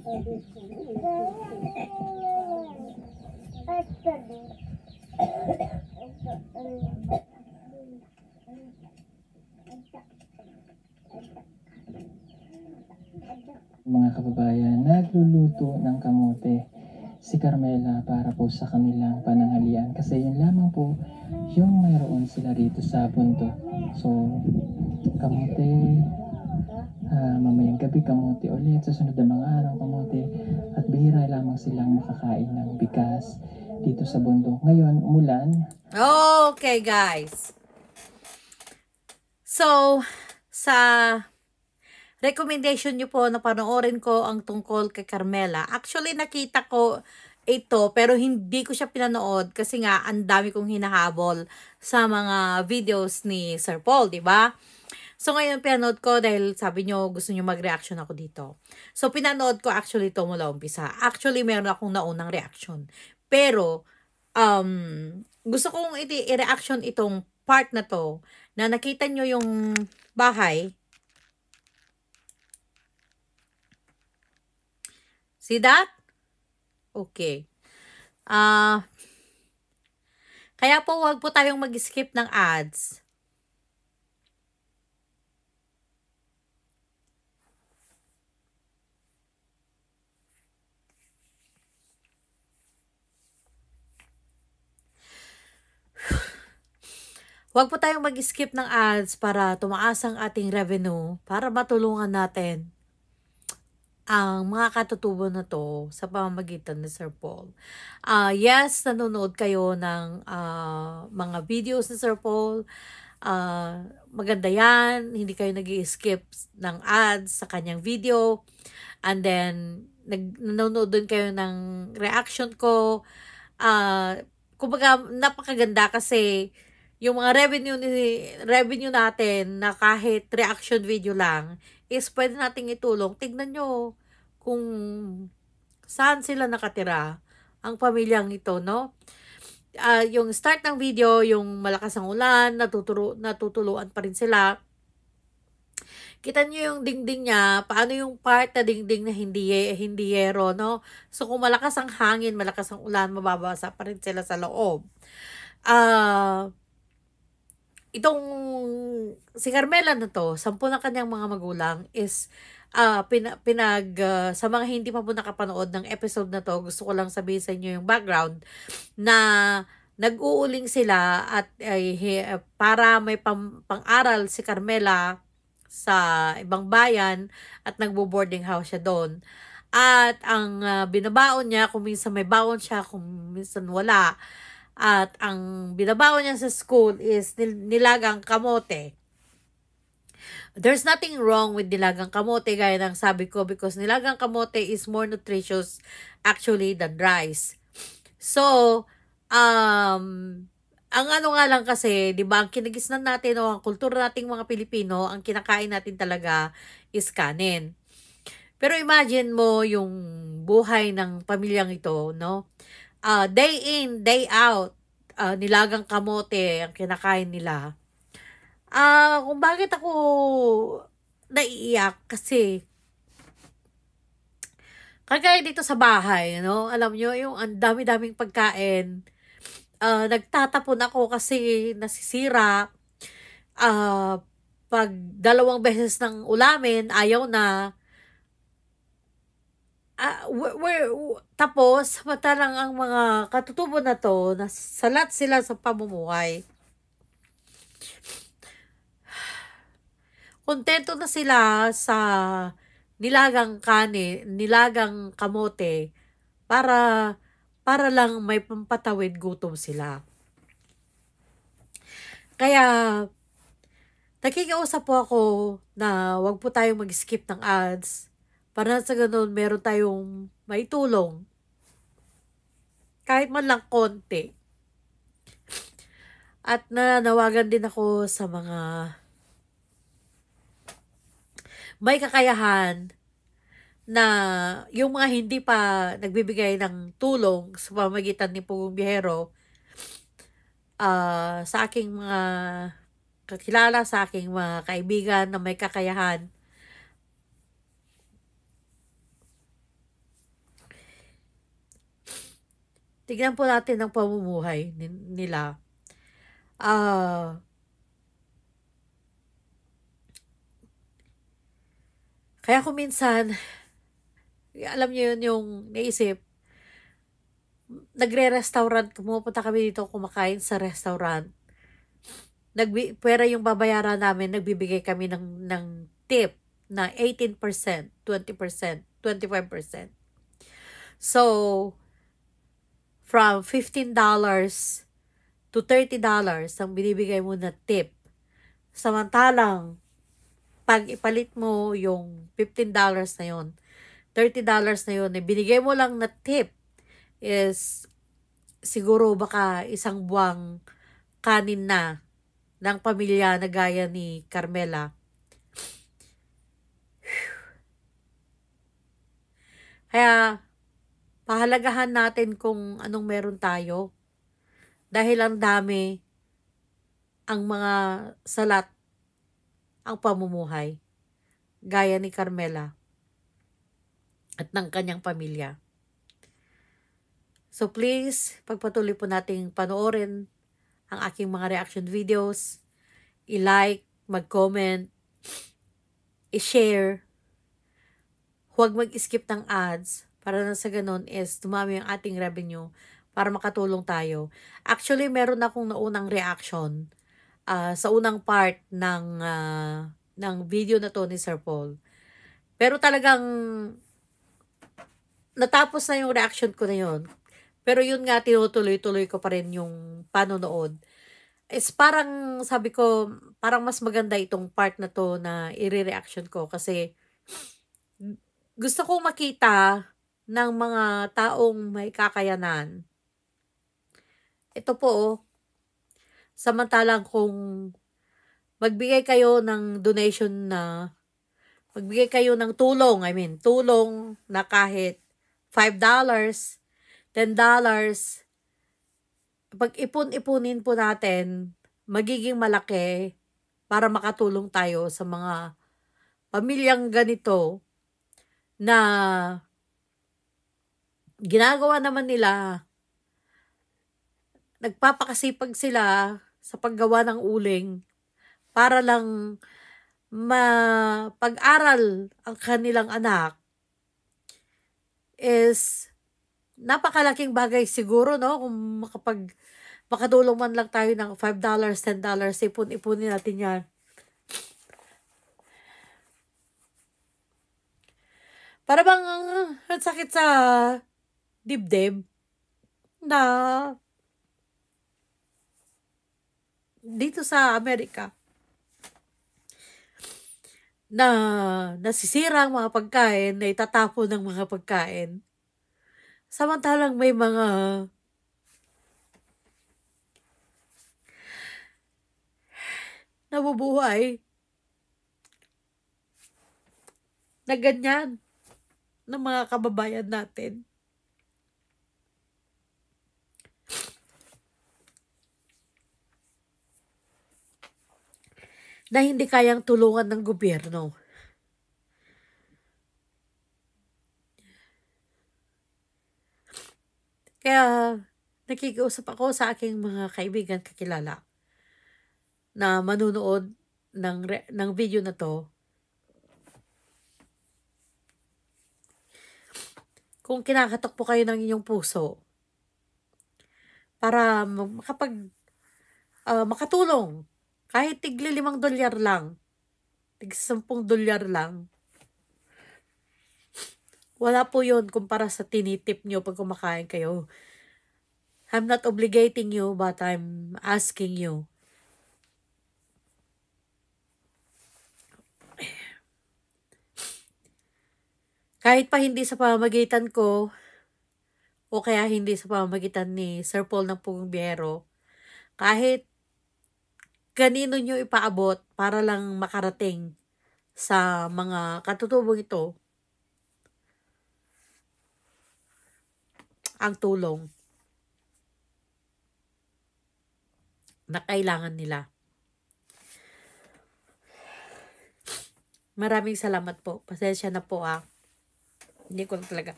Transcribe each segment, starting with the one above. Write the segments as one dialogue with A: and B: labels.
A: Mga kababayan, nagluluto ng kamote si Carmela para po sa kanilang pananghalian kasi yun lamang po yung mayroon sila rito sa bundok. So, kamote, mamayang gabi kamote ulit, sa sunod na mga araw kamote, at bihira lamang silang makakain ng bigas dito sa bundok. Ngayon, umulan.
B: Okay, guys. So, sa recommendation nyo po na panoorin ko ang tungkol kay Carmela. Actually, nakita ko ito pero hindi ko siya pinanood kasi nga ang dami kong hinahabol sa mga videos ni Sir Paul, di ba? So, ngayon pinanood ko dahil sabi nyo gusto nyo mag-reaction ako dito. So, pinanood ko actually ito mula umpisa. Actually, meron akong naunang reaction. Pero, gusto kong i-reaction itong part na to na nakita nyo yung bahay. See that? Okay. Kaya po wag po tayong mag-skip ng ads. Wag po tayong mag-skip ng ads para tumaas ang ating revenue para matulungan natin ang mga katutubo na to sa pamamagitan ni Sir Paul. Yes, nanonood kayo ng mga videos ni Sir Paul. Maganda yan. Hindi kayo nag-i-skip ng ads sa kanyang video. And then, nanonood din kayo ng reaction ko. Kumbaga, napakaganda kasi yung mga revenue natin na kahit reaction video lang is pwede nating itulong. Tignan nyo kung saan sila nakatira ang pamilyang ito, no? Yung start ng video, yung malakas ang ulan, natutuluan pa rin sila. Kita nyo yung dingding niya, paano yung part na dingding na hindi yero, no? So, kung malakas ang hangin, malakas ang ulan, mababasa pa rin sila sa loob. Itong si Carmela na to, 10 ng kanyang mga magulang is sa mga hindi pa po nakapanood ng episode na to, gusto ko lang sabihin sa inyo yung background na nag-uuling sila at para may pang-aral si Carmela sa ibang bayan at nagbo-boarding house siya doon. At ang binabaon niya, kung minsan may baon siya, kung minsan wala. At ang binabaon niya sa school is nilagang kamote. There's nothing wrong with nilagang kamote gaya ng sabi ko because nilagang kamote is more nutritious actually than rice. So, ang ano nga lang kasi, di ba, ang kinagisnan natin o ang kultura nating mga Pilipino, ang kinakain natin talaga is kanin. Pero imagine mo yung buhay ng pamilyang ito, no? Day in, day out, nilagang kamote ang kinakain nila. Kung bakit ako naiiyak kasi kagaya dito sa bahay, no? Alam nyo, yung ang dami-daming pagkain, nagtatapon ako kasi nasisira. Pag 2 beses ng ulamin, ayaw na. Tapos, matalang ang mga katutubo na to, nasalat sila sa pamumuhay. Kontento na sila sa nilagang nilagang kamote para lang may pampatawid gutom sila. Kaya, nakikiusap po ako na wag po tayong mag-skip ng ads. Para sa ganun, meron tayong maitulong. Kahit man lang konti. At nananawagan din ako sa mga may kakayahan na yung mga hindi pa nagbibigay ng tulong sa pamamagitan ni Pugong Biyahero sa aking mga kakilala, sa aking mga kaibigan na may kakayahan. tignan po natin ang pamumuhay nila. Kaya kung minsan, alam niyo yun yung naisip, nagre-restaurant, pumupunta kami dito kumakain sa restaurant. Pwera yung babayaran namin, nagbibigay kami ng tip na 18%, 20%, 25%. So, from $15 to $30 ang binibigay mo na tip. Samantalang, pag ipalit mo yung $15 na yon, $30 na yon, binigay mo lang na tip is siguro baka isang buwang kanin na ng pamilya na gaya ni Carmela. Kaya, pahalagahan natin kung anong meron tayo. Dahil ang dami, ang mga salat, ang pamumuhay. Gaya ni Carmela at ng kanyang pamilya. So please, pagpatuloy po nating panoorin ang aking mga reaction videos, i-like, mag-comment, i-share, huwag mag-skip ng ads para na sa ganun is dumami ang ating revenue para makatulong tayo. Actually, meron akong naunang reaction sa unang part ng video na to ni Sir Paul. Pero talagang natapos na yung reaction ko na yun. Pero yun nga, tinutuloy-tuloy ko pa rin yung panonood. It's parang, sabi ko, parang mas maganda itong part na to na i-reaction ko kasi gusto kong makita ng mga taong may kakayanan. Ito po, samantalang kung magbigay kayo ng donation na, magbigay kayo ng tulong, tulong na kahit $5, $10, pag ipon-ipunin po natin, magiging malaki para makatulong tayo sa mga pamilyang ganito na ginagawa naman nila, nagpapakasipag sila sa paggawa ng uling para lang mapag-aral ang kanilang anak is napakalaking bagay siguro, no? Kung makatulong man lang tayo ng $5, $10, ipon-ipunin natin yan. Para bang ang sakit sa dibdib na dito sa Amerika na nasisira ang mga pagkain, na itatapon ng mga pagkain. Samantalang may mga nabubuhay na ganyan ng mga kababayan natin. Na hindi kayang tulungan ng gobyerno. Kaya nakikiusap ako sa aking mga kaibigan, kakilala na manunood ng video na to. Kung kinakatok po kayo ng inyong puso para makatulong, kahit tigli $5 lang, tig $10 lang, wala po yun kumpara sa tinitip nyo pag kumakain kayo. I'm not obligating you, but I'm asking you. Kahit pa hindi sa pamamagitan ko, o kaya hindi sa pamamagitan ni Sir Paul ng Pugong Biyero, kahit kanino nyo ipaabot para lang makarating sa mga katutubong ito, ang tulong na kailangan nila. Maraming salamat po. Pasensya na po Hindi ko talaga.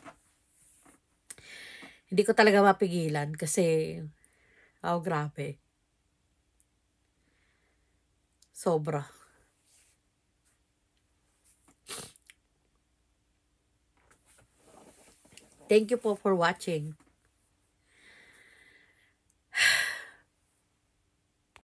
B: Hindi ko talaga mapigilan kasi, oh, grabe. Sobra. Thank you po for watching.